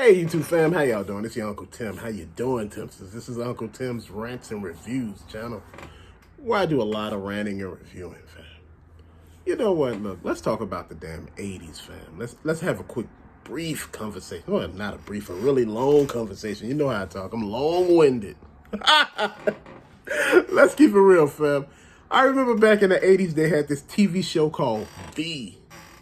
Hey, YouTube fam, how y'all doing? It's your Uncle Tim. How you doing, Timsters? This is Uncle Tim's Rants and Reviews channel, where I do a lot of ranting and reviewing, fam. You know what? Look, let's talk about the damn 80s, fam. Let's have a quick, brief conversation. Well, not a brief, a really long conversation. You know how I talk. I'm long-winded. Let's keep it real, fam. I remember back in the 80s, they had this TV show called V.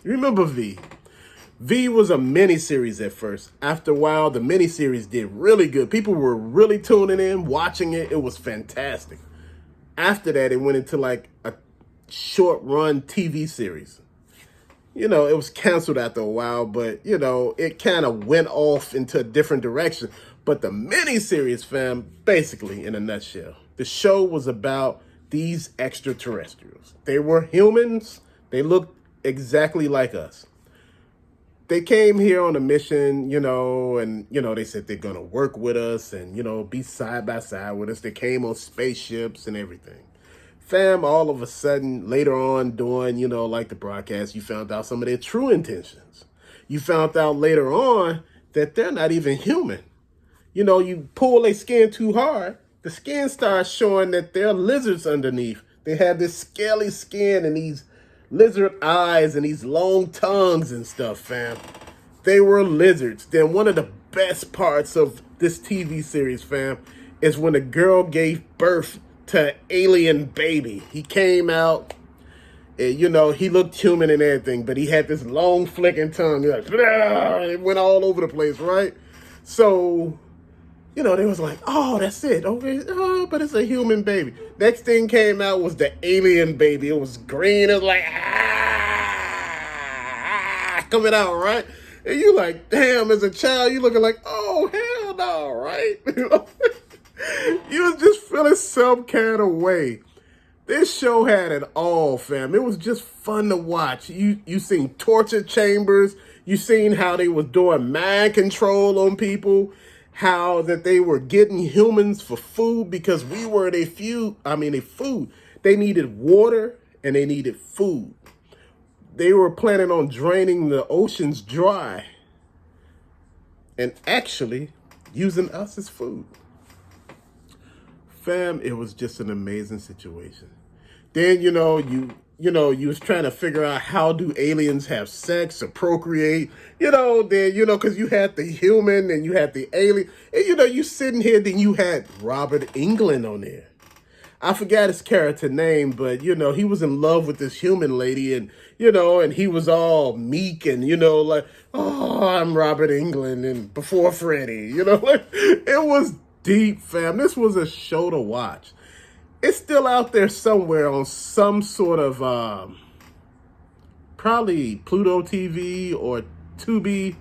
You remember V? V was a miniseries at first. After a while, the miniseries did really good. People were really tuning in, watching it. It was fantastic. After that, it went into like a short run TV series. You know, it was canceled after a while, but you know, it kind of went off into a different direction. But the miniseries, fam, basically in a nutshell, the show was about these extraterrestrials. They were humans. They looked exactly like us. They came here on a mission, and, they said they're going to work with us and, be side by side with us. They came on spaceships and everything. Fam, all of a sudden, later on doing, like the broadcast, you found out some of their true intentions. You found out later on that they're not even human. You pull their skin too hard, the skin starts showing that they're lizards underneath. They have this scaly skin and these lizard eyes and these long tongues and stuff, fam. They were lizards. Then one of the best parts of this TV series, fam, is when a girl gave birth to an alien baby. He came out, and, he looked human and everything, but he had this long flicking tongue. Like, it went all over the place, right? So, they was like, oh, that's it. Okay, oh, but it's a human baby. Next thing came out was the alien baby. It was green. It was like, coming out, right? And you like, damn, as a child, you looking like, oh, hell no, right? You was just feeling some kind of way. This show had it all, fam. It was just fun to watch. You seen torture chambers. You seen how they was doing mind control on people. How that they were getting humans for food because we were their food. They needed water and they needed food. They were planning on draining the oceans dry and actually using us as food. Fam, it was just an amazing situation. Then, you was trying to figure out how do aliens have sex or procreate, because you had the human and you had the alien. And, you sitting here, then you had Robert Englund on there. I forgot his character name, but, he was in love with this human lady and, and he was all meek and, like, oh, I'm Robert Englund and before Freddy, it was deep, fam. This was a show to watch. It's still out there somewhere on some sort of, probably Pluto TV or Tubi.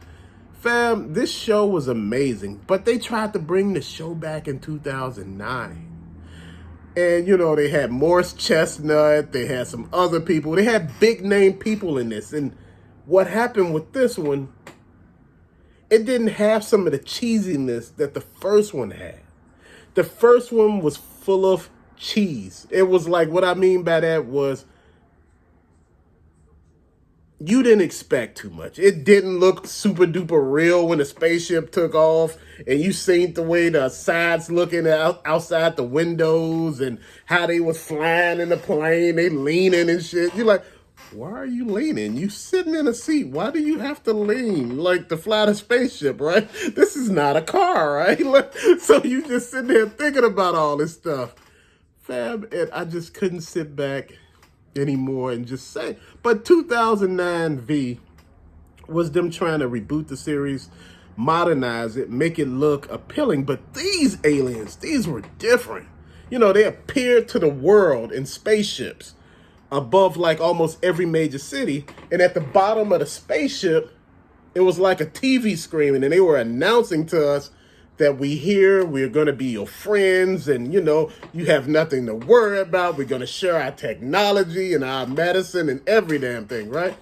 Fam, this show was amazing, but they tried to bring the show back in 2009. And, they had Morris Chestnut, they had some other people, they had big name people in this. And what happened with this one, it didn't have some of the cheesiness that the first one had. The first one was full of cheese. It was like, what I mean by that was, you didn't expect too much. It didn't look super duper real when the spaceship took off and you seen the way the sides looking outside the windows and how they was flying in the plane, they leaning and shit. You're like, why are you leaning? You sitting in a seat. Why do you have to lean like to fly the spaceship, right? This is not a car, right? So you just sitting there thinking about all this stuff. Fam, and I just couldn't sit back anymore and just say. But 2009 V was them trying to reboot the series, modernize it, make it look appealing. But these aliens, these were different. They appeared to the world in spaceships above like almost every major city. And at the bottom of the spaceship, it was like a TV screen. And they were announcing to us that we're going to be your friends and, you have nothing to worry about. We're going to share our technology and our medicine and every damn thing, right?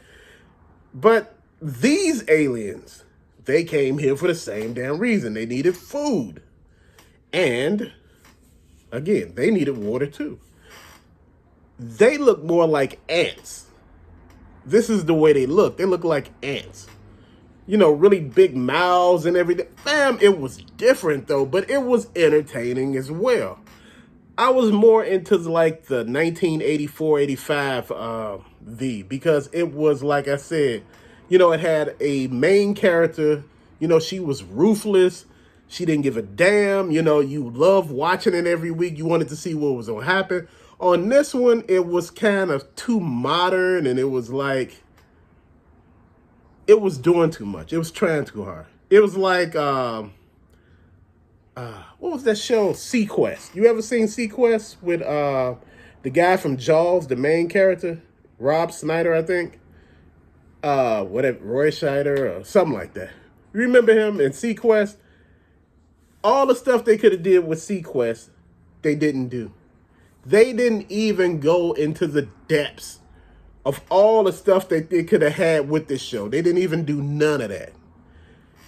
But these aliens, they came here for the same damn reason. They needed food. And, again, they needed water too. They look more like ants. This is the way they look. They look like ants. really big mouths and everything. Fam, it was different though, but it was entertaining as well. I was more into like the 1984, 85 V because it was, like I said, it had a main character. She was ruthless. She didn't give a damn. You loved watching it every week. You wanted to see what was going to happen. On this one, it was kind of too modern, and it was like, it was doing too much. It was trying too hard. It was like, what was that show? Sequest. You ever seen Sequest with the guy from Jaws, the main character? Rob Schneider, I think. Whatever, Roy Scheider or something like that. You remember him in Sequest? All the stuff they could have did with Sequest, they didn't do. They didn't even go into the depths of all the stuff that they could have had with this show. They didn't even do none of that.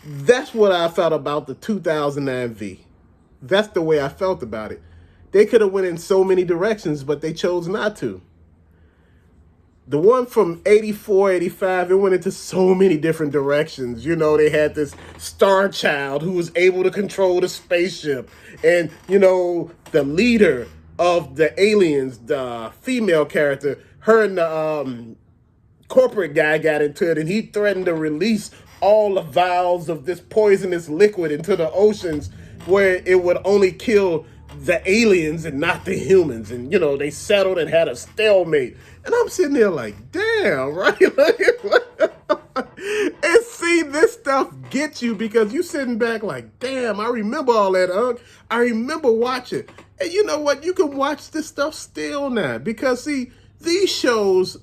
That's what I felt about the 2009 V. That's the way I felt about it. They could have went in so many directions, but they chose not to. The one from 84, 85, it went into so many different directions. They had this star child who was able to control the spaceship. And, the leader of the aliens, the female character, her and the corporate guy got into it, and he threatened to release all the vials of this poisonous liquid into the oceans where it would only kill the aliens and not the humans. And, they settled and had a stalemate. And I'm sitting there like, damn, right? And see, this stuff gets you because you sitting back like, damn, I remember all that, I remember watching. And you know what? You can watch this stuff still now because, see, these shows,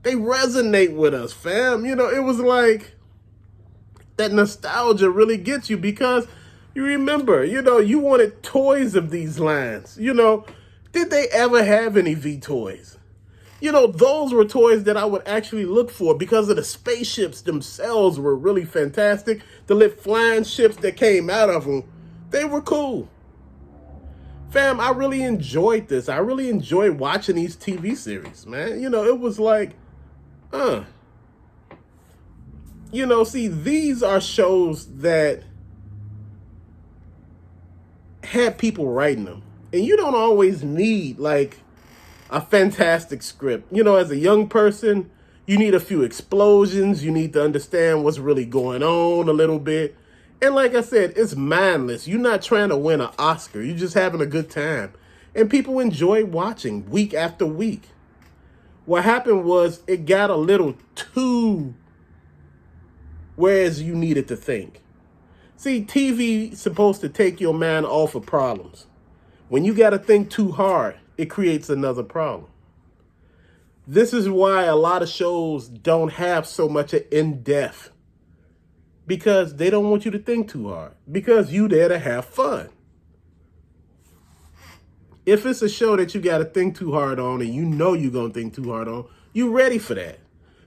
they resonate with us, fam. It was like that nostalgia really gets you because you remember, you wanted toys of these lines. Did they ever have any V toys? Those were toys that I would actually look for because of the spaceships themselves were really fantastic. The little flying ships that came out of them, they were cool. Fam, I really enjoyed this. I really enjoyed watching these TV series, man. It was like, see, these are shows that had people writing them. And you don't always need, like, a fantastic script. As a young person, you need a few explosions. You need to understand what's really going on a little bit. And like I said, it's mindless. You're not trying to win an Oscar. You're just having a good time. And people enjoy watching week after week. What happened was it got a little too whereas you needed to think. See, TV is supposed to take your mind off of problems. When you got to think too hard, it creates another problem. This is why a lot of shows don't have so much in-depth. Because they don't want you to think too hard. Because you there to have fun. If it's a show that you got to think too hard on and you know you're going to think too hard on, you ready for that.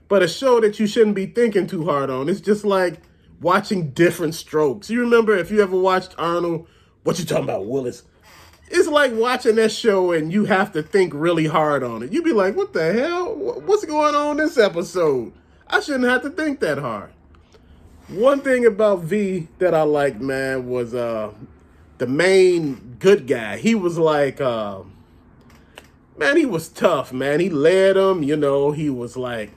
But a show that you shouldn't be thinking too hard on, it's just like watching Different Strokes. You remember if you ever watched Arnold, what you talking about, Willis? It's like watching that show and you have to think really hard on it. You'd be like, what the hell? What's going on in this episode? I shouldn't have to think that hard. One thing about V that I liked, man, was the main good guy. He was like, man, he was tough, man. He led them, he was like,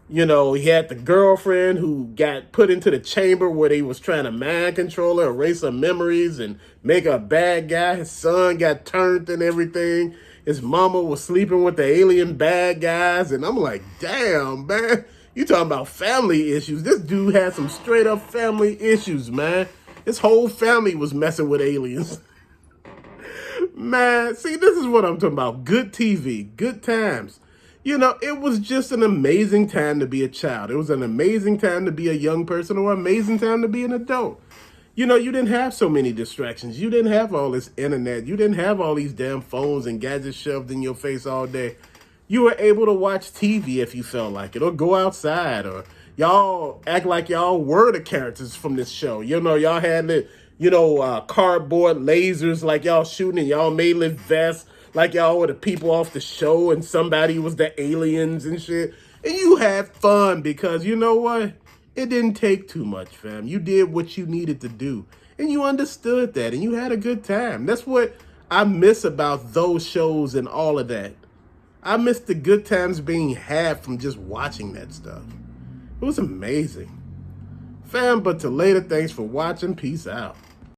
he had the girlfriend who got put into the chamber where they was trying to mind control her, erase her memories, and make her a bad guy. His son got turned and everything. His mama was sleeping with the alien bad guys. And I'm like, damn, man, you talking about family issues. This dude had some straight up family issues, man. His whole family was messing with aliens. Man, see, this is what I'm talking about. Good TV, good times. It was just an amazing time to be a child. It was an amazing time to be a young person or an amazing time to be an adult. You didn't have so many distractions. You didn't have all this internet. You didn't have all these damn phones and gadgets shoved in your face all day. You were able to watch TV if you felt like it, or go outside, or y'all act like y'all were the characters from this show. Y'all had the, cardboard lasers like y'all shooting, and y'all made little vests like y'all were the people off the show and somebody was the aliens and shit. And you had fun because you know what? It didn't take too much, fam. You did what you needed to do. And you understood that. And you had a good time. That's what I miss about those shows and all of that. I miss the good times being had from just watching that stuff. It was amazing. Fam, but till later, thanks for watching. Peace out.